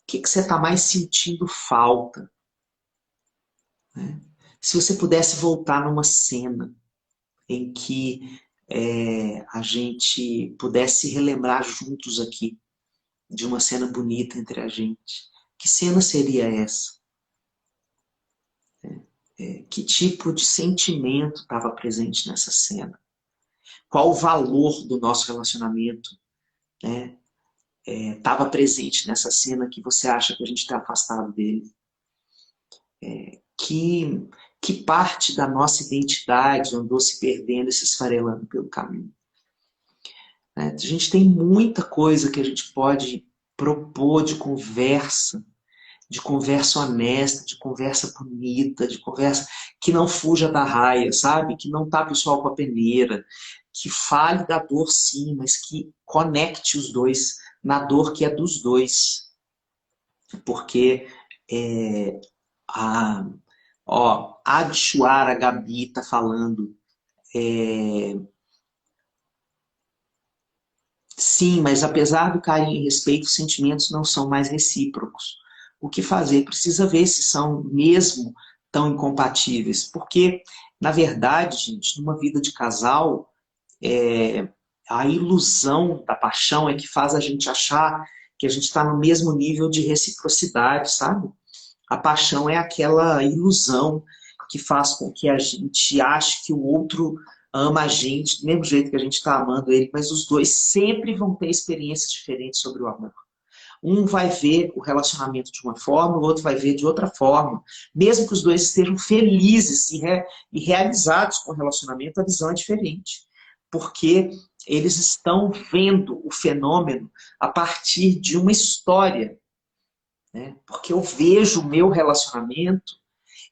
O que você está mais sentindo falta? Né? Se você pudesse voltar numa cena em que a gente pudesse relembrar juntos aqui de uma cena bonita entre a gente, que cena seria essa? Que tipo de sentimento estava presente nessa cena? Qual o valor do nosso relacionamento, né, estava presente nessa cena que você acha que a gente está afastado dele? Que, que parte da nossa identidade andou se perdendo e se esfarelando pelo caminho? Né? A gente tem muita coisa que a gente pode propor de conversa honesta, de conversa bonita, de conversa que não fuja da raia, sabe? Que não tape o sol com a peneira, que fale da dor sim, mas que conecte os dois na dor que é dos dois. Porque a, a Adshuara Gabi está falando, sim, mas apesar do carinho e respeito, os sentimentos não são mais recíprocos. O que fazer? Precisa ver se são mesmo tão incompatíveis. Porque, na verdade, gente, numa vida de casal, a ilusão da paixão é que faz a gente achar que a gente está no mesmo nível de reciprocidade, sabe? A paixão é aquela ilusão que faz com que a gente ache que o outro ama a gente do mesmo jeito que a gente está amando ele, mas os dois sempre vão ter experiências diferentes sobre o amor. Um vai ver o relacionamento de uma forma, o outro vai ver de outra forma. Mesmo que os dois estejam felizes e realizados com o relacionamento, a visão é diferente. Porque eles estão vendo o fenômeno a partir de uma história, né? Porque eu vejo o meu relacionamento,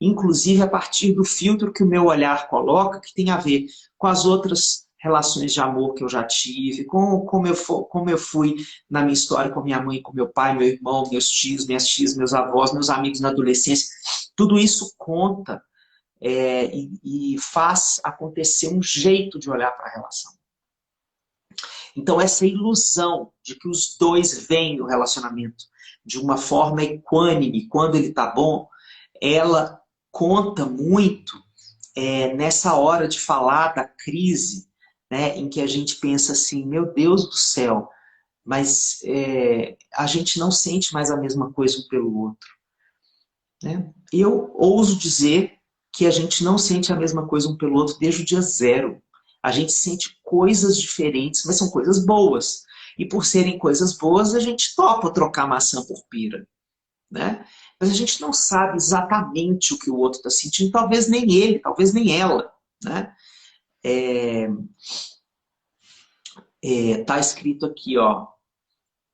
inclusive a partir do filtro que o meu olhar coloca, que tem a ver com as outras relações de amor que eu já tive, como eu fui na minha história com minha mãe, com meu pai, meu irmão, meus tios, minhas tias, meus avós, meus amigos na adolescência. Tudo isso conta e faz acontecer um jeito de olhar para a relação. Então, essa ilusão de que os dois veem o relacionamento de uma forma equânime, quando ele está bom, ela conta muito nessa hora de falar da crise, né, em que a gente pensa assim, meu Deus do céu, mas a gente não sente mais a mesma coisa um pelo outro. Né? Eu ouso dizer que a gente não sente a mesma coisa um pelo outro desde o dia zero. A gente sente coisas diferentes, mas são coisas boas. E por serem coisas boas, a gente topa trocar maçã por pira. Né? Mas a gente não sabe exatamente o que o outro está sentindo, talvez nem ele, talvez nem ela. Né? Tá escrito aqui, ó,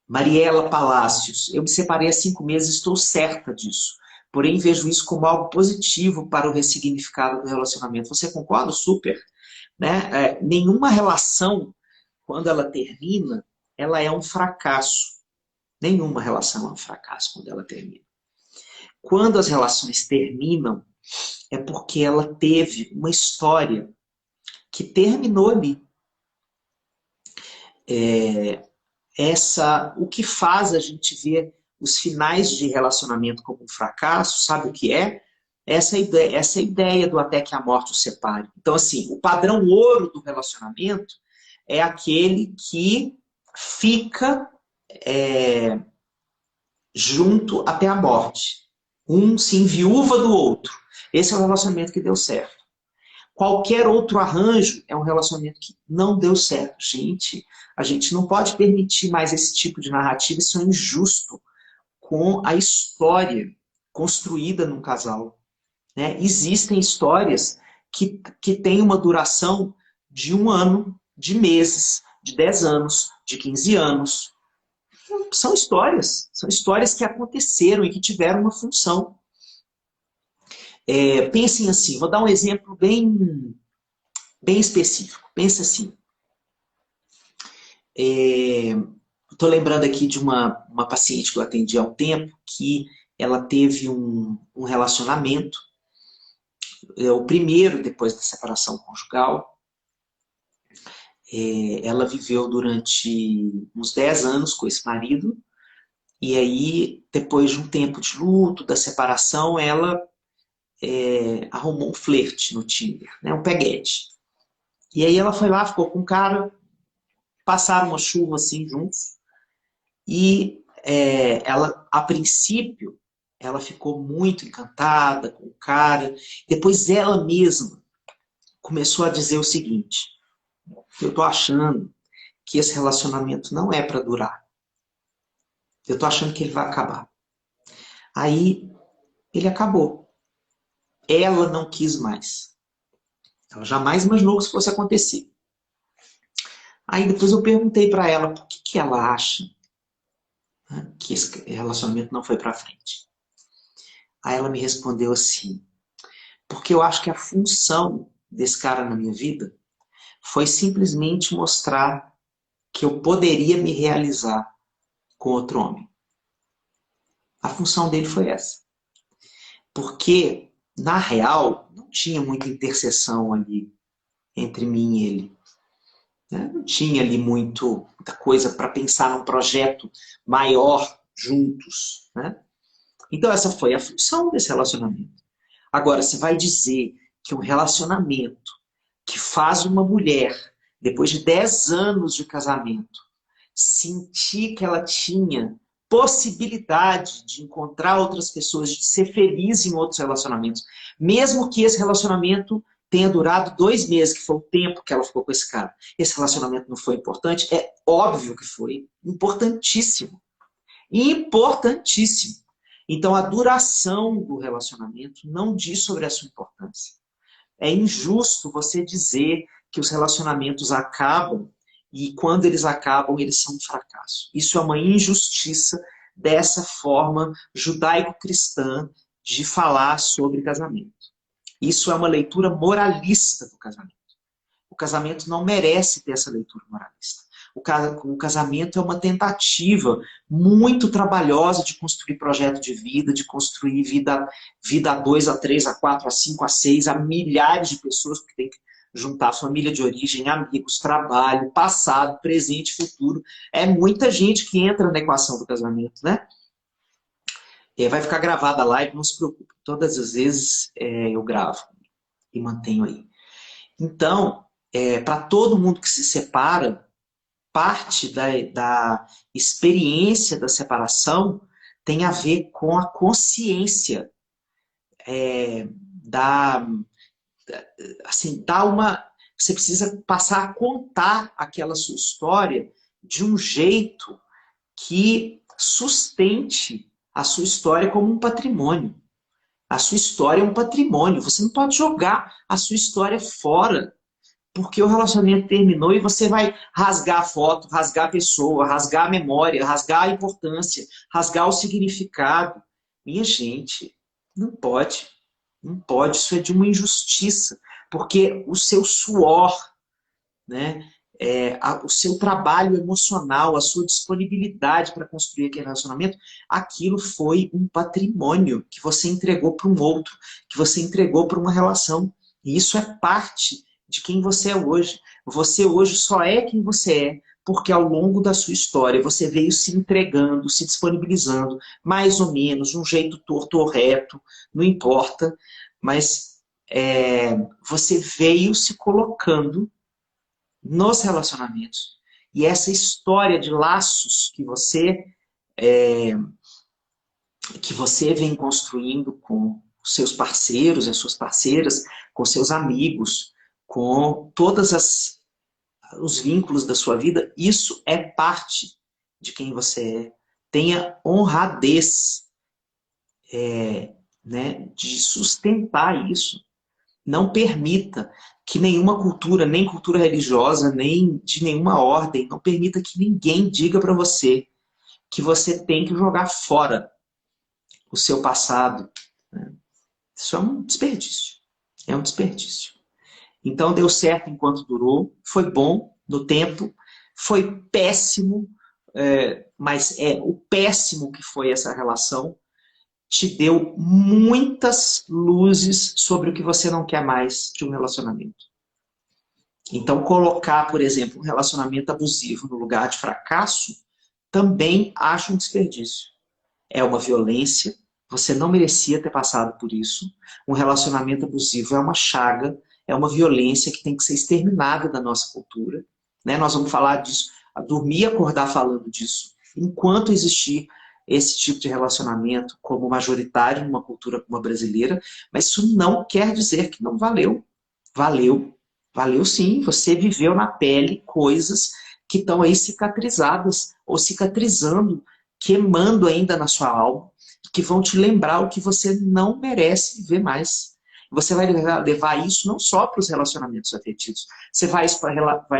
Mariela Palácios, eu me separei há 5 meses, estou certa disso. Porém, vejo isso como algo positivo para o ressignificado do relacionamento. Você concorda? Super. Né? Nenhuma relação, quando ela termina, ela é um fracasso. Nenhuma relação é um fracasso quando ela termina. Quando as relações terminam, é porque ela teve uma história que terminou ali. O que faz a gente ver os finais de relacionamento como um fracasso, sabe o que é? Essa ideia do até que a morte os separe. Então, assim, o padrão ouro do relacionamento é aquele que fica junto até a morte. Um se enviúva do outro. Esse é o relacionamento que deu certo. Qualquer outro arranjo é um relacionamento que não deu certo. Gente, a gente não pode permitir mais esse tipo de narrativa, isso é injusto com a história construída num casal. Né? Existem histórias que têm uma duração de 1 ano, de meses, de 10 anos, de 15 anos. São histórias que aconteceram e que tiveram uma função. Pensem assim, vou dar um exemplo bem específico. Pense assim, Estou lembrando aqui de uma paciente que eu atendi há um tempo, que ela teve um relacionamento, o primeiro depois da separação conjugal. Ela viveu durante uns 10 anos com esse marido, e aí, depois de um tempo de luto, da separação, ela arrumou um flerte no Tinder, né, um peguete. E aí ela foi lá, ficou com o cara, passaram uma chuva assim juntos, e ela, a princípio, ela ficou muito encantada com o cara. Depois ela mesma começou a dizer o seguinte: eu tô achando que esse relacionamento não é para durar. Eu tô achando que ele vai acabar. Aí ele acabou. Ela não quis mais. Ela jamais imaginou que isso fosse acontecer. Aí depois eu perguntei para ela por que ela acha, né, que esse relacionamento não foi para frente. Aí ela me respondeu assim: porque eu acho que a função desse cara na minha vida foi simplesmente mostrar que eu poderia me realizar com outro homem. A função dele foi essa. Porque, na real, não tinha muita interseção ali entre mim e ele. Né? Não tinha ali muita coisa para pensar num projeto maior juntos. Né? Então, essa foi a função desse relacionamento. Agora, você vai dizer que um relacionamento que faz uma mulher, depois de 10 anos de casamento, sentir que ela tinha possibilidade de encontrar outras pessoas, de ser feliz em outros relacionamentos, mesmo que esse relacionamento tenha durado 2 meses, que foi o tempo que ela ficou com esse cara. Esse relacionamento não foi importante? É óbvio que foi. Importantíssimo. Importantíssimo. Então, a duração do relacionamento não diz sobre a sua importância. É injusto você dizer que os relacionamentos acabam e quando eles acabam, eles são um fracasso. Isso é uma injustiça dessa forma judaico-cristã de falar sobre casamento. Isso é uma leitura moralista do casamento. O casamento não merece ter essa leitura moralista. O casamento é uma tentativa muito trabalhosa de construir projeto de vida, de construir vida a 2, a 3, a 4, a 5, a 6, a milhares de pessoas, porque tem que juntar família de origem, amigos, trabalho, passado, presente, futuro. É muita gente que entra na equação do casamento, né? Vai ficar gravada a live, não se preocupe. Todas as vezes eu gravo e mantenho aí. Então, para todo mundo que se separa, parte da experiência da separação tem a ver com a consciência assim, você precisa passar a contar aquela sua história de um jeito que sustente a sua história como um patrimônio. A sua história é um patrimônio. Você não pode jogar a sua história fora porque o relacionamento terminou e você vai rasgar a foto, rasgar a pessoa, rasgar a memória, rasgar a importância, rasgar o significado. Minha gente, não pode. Não pode. Isso é de uma injustiça. Porque o seu suor, né, o seu trabalho emocional, a sua disponibilidade para construir aquele relacionamento, aquilo foi um patrimônio que você entregou para um outro, que você entregou para uma relação. E isso é parte de quem você é hoje. Você hoje só é quem você é porque ao longo da sua história você veio se entregando, se disponibilizando, mais ou menos, de um jeito torto ou reto, não importa, mas você veio se colocando nos relacionamentos. E essa história de laços que você vem construindo com os seus parceiros, as suas parceiras, com seus amigos, com todos os vínculos da sua vida, isso é parte de quem você é. Tenha honradez né, de sustentar isso. Não permita que nenhuma cultura, nem cultura religiosa, nem de nenhuma ordem, não permita que ninguém diga para você que você tem que jogar fora o seu passado. Né? Isso é um desperdício. É um desperdício. Então deu certo enquanto durou, foi bom no tempo, foi péssimo mas o péssimo que foi essa relação te deu muitas luzes sobre o que você não quer mais de um relacionamento. Então, colocar, por exemplo, um relacionamento abusivo no lugar de fracasso, também acho um desperdício. É uma violência, você não merecia ter passado por isso. Um relacionamento abusivo é uma chaga, é uma violência que tem que ser exterminada da nossa cultura. Né? Nós vamos falar disso, dormir e acordar falando disso. Enquanto existir esse tipo de relacionamento como majoritário numa cultura como a brasileira, mas isso não quer dizer que não valeu. Valeu. Valeu sim, você viveu na pele coisas que estão aí cicatrizadas ou cicatrizando, queimando ainda na sua alma, que vão te lembrar o que você não merece viver mais. Você vai levar isso não só para os relacionamentos afetivos, você vai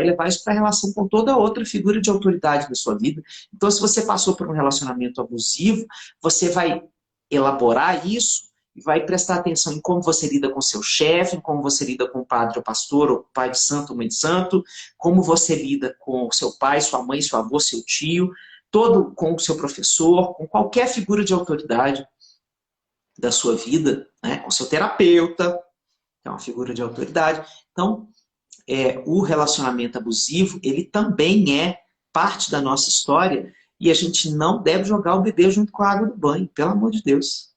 levar isso para a relação com toda outra figura de autoridade da sua vida. Então, se você passou por um relacionamento abusivo, você vai elaborar isso e vai prestar atenção em como você lida com seu chefe, em como você lida com o padre ou pastor, ou pai de santo ou mãe de santo, como você lida com seu pai, sua mãe, seu avô, seu tio, todo com o seu professor, com qualquer figura de autoridade da sua vida, né? Com seu terapeuta, que é uma figura de autoridade. Então, o relacionamento abusivo, ele também é parte da nossa história e a gente não deve jogar o bebê junto com a água do banho, pelo amor de Deus.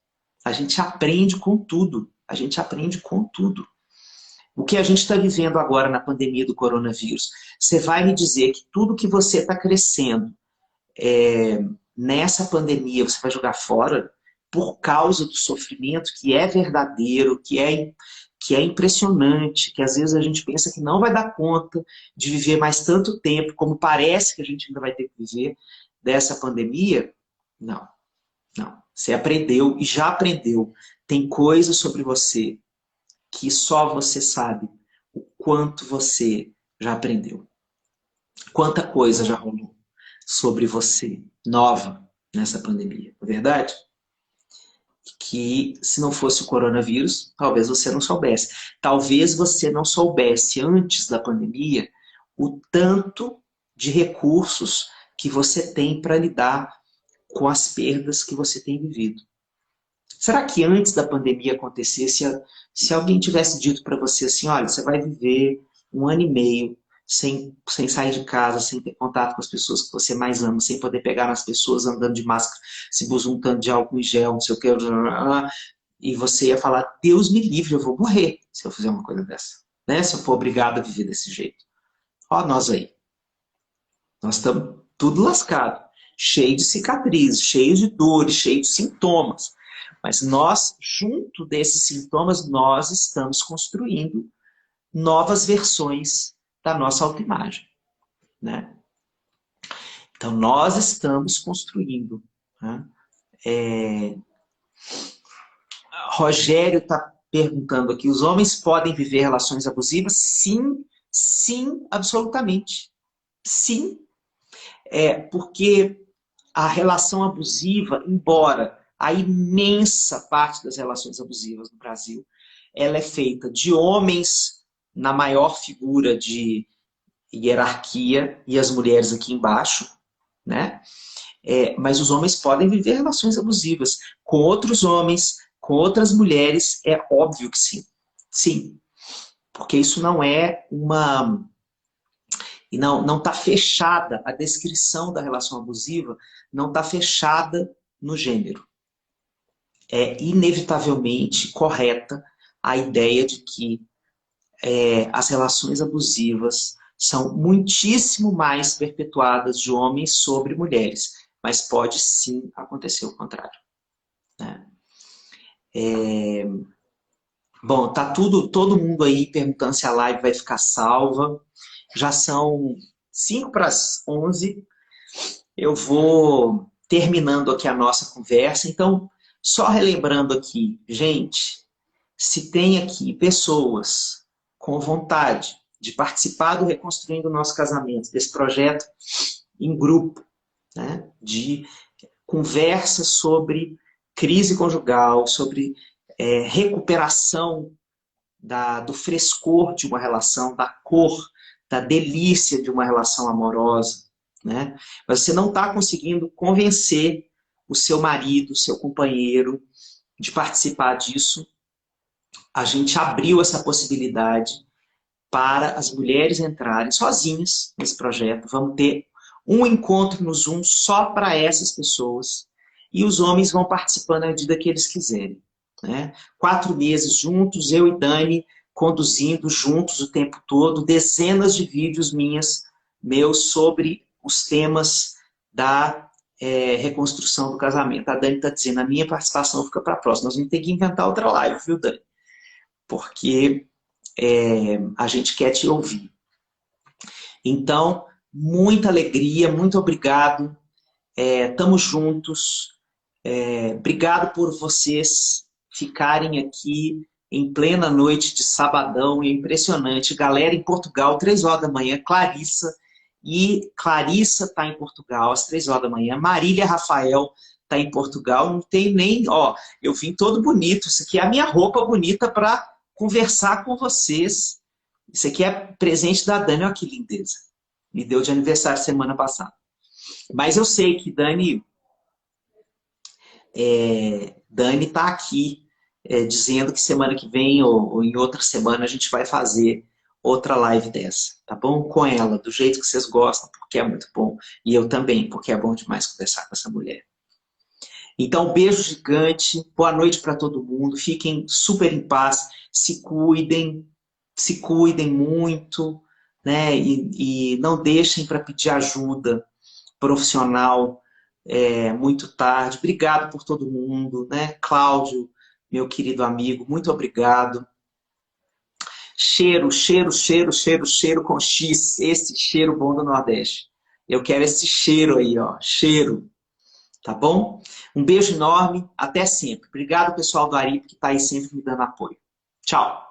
A gente aprende com tudo. A gente aprende com tudo. O que a gente está vivendo agora na pandemia do coronavírus, você vai me dizer que tudo que você está crescendo nessa pandemia você vai jogar fora por causa do sofrimento que é verdadeiro, que é impressionante, que às vezes a gente pensa que não vai dar conta de viver mais tanto tempo, como parece que a gente ainda vai ter que viver dessa pandemia. Não, não. Você aprendeu e já aprendeu. Tem coisas sobre você que só você sabe o quanto você já aprendeu. Quanta coisa já rolou sobre você, nova, nessa pandemia, não é verdade? Que se não fosse o coronavírus, talvez você não soubesse. Talvez você não soubesse antes da pandemia o tanto de recursos que você tem para lidar com as perdas que você tem vivido. Será que antes da pandemia acontecer, se alguém tivesse dito para você assim, olha, você vai viver 1 ano e meio sem sair de casa, sem ter contato com as pessoas que você mais ama, sem poder pegar nas pessoas andando de máscara, se buzuntando de álcool em gel, não sei o que, e você ia falar, Deus me livre, eu vou morrer se eu fizer uma coisa dessa. Né? Se eu for obrigado a viver desse jeito. Ó nós aí. Nós estamos tudo lascado, cheio de cicatrizes, cheio de dores, cheio de sintomas. Mas nós, junto desses sintomas, nós estamos construindo novas versões da nossa autoimagem. Né? Então, nós estamos construindo. Né? Rogério está perguntando aqui, os homens podem viver relações abusivas? Sim, sim, absolutamente. Sim, porque a relação abusiva, embora a imensa parte das relações abusivas no Brasil, ela é feita de homens na maior figura de hierarquia e as mulheres aqui embaixo, né? Mas os homens podem viver relações abusivas com outros homens, com outras mulheres, é óbvio que sim. Sim, porque isso não é uma... E não está fechada, a descrição da relação abusiva não está fechada no gênero. É inevitavelmente correta a ideia de que as relações abusivas são muitíssimo mais perpetuadas de homens sobre mulheres, mas pode sim acontecer o contrário. Né? Bom, tá todo mundo aí perguntando se a live vai ficar salva. Já são 5 para as 11. Eu vou terminando aqui a nossa conversa. Então, só relembrando aqui, gente, se tem aqui pessoas com vontade de participar do Reconstruindo o Nosso Casamento, desse projeto em grupo, né, de conversa sobre crise conjugal, sobre recuperação do frescor de uma relação, da cor, da delícia de uma relação amorosa, né? Mas você não está conseguindo convencer o seu marido, o seu companheiro de participar disso. A gente abriu essa possibilidade para as mulheres entrarem sozinhas nesse projeto. Vamos ter um encontro no Zoom só para essas pessoas e os homens vão participando à medida que eles quiserem, né? 4 meses juntos, eu e Dani conduzindo juntos o tempo todo, dezenas de vídeos meus sobre os temas da reconstrução do casamento. A Dani está dizendo, a minha participação fica para a próxima. Nós vamos ter que inventar outra live, viu, Dani? Porque a gente quer te ouvir. Então, muita alegria, muito obrigado. Estamos juntos. Obrigado por vocês ficarem aqui em plena noite de sabadão. É impressionante. Galera em Portugal, 3 horas da manhã, Clarissa. E Clarissa está em Portugal às 3 horas da manhã. Marília Rafael está em Portugal. Não tem nem... Ó, eu vim todo bonito. Isso aqui é a minha roupa bonita para conversar com vocês. Isso aqui é presente da Dani. Olha que lindeza. Me deu de aniversário semana passada. Mas eu sei que Dani está aqui dizendo que semana que vem ou em outra semana a gente vai fazer outra live dessa, tá bom? Com ela, do jeito que vocês gostam, porque é muito bom. E eu também, porque é bom demais conversar com essa mulher. Então, beijo gigante, boa noite para todo mundo, fiquem super em paz, se cuidem muito, né? E não deixem para pedir ajuda profissional muito tarde. Obrigado por todo mundo, né? Cláudio, meu querido amigo, muito obrigado. Cheiro com X, esse cheiro bom do Nordeste. Eu quero esse cheiro aí, ó, cheiro. Tá bom? Um beijo enorme, até sempre. Obrigado, pessoal do Aripe, que está aí sempre me dando apoio. Tchau.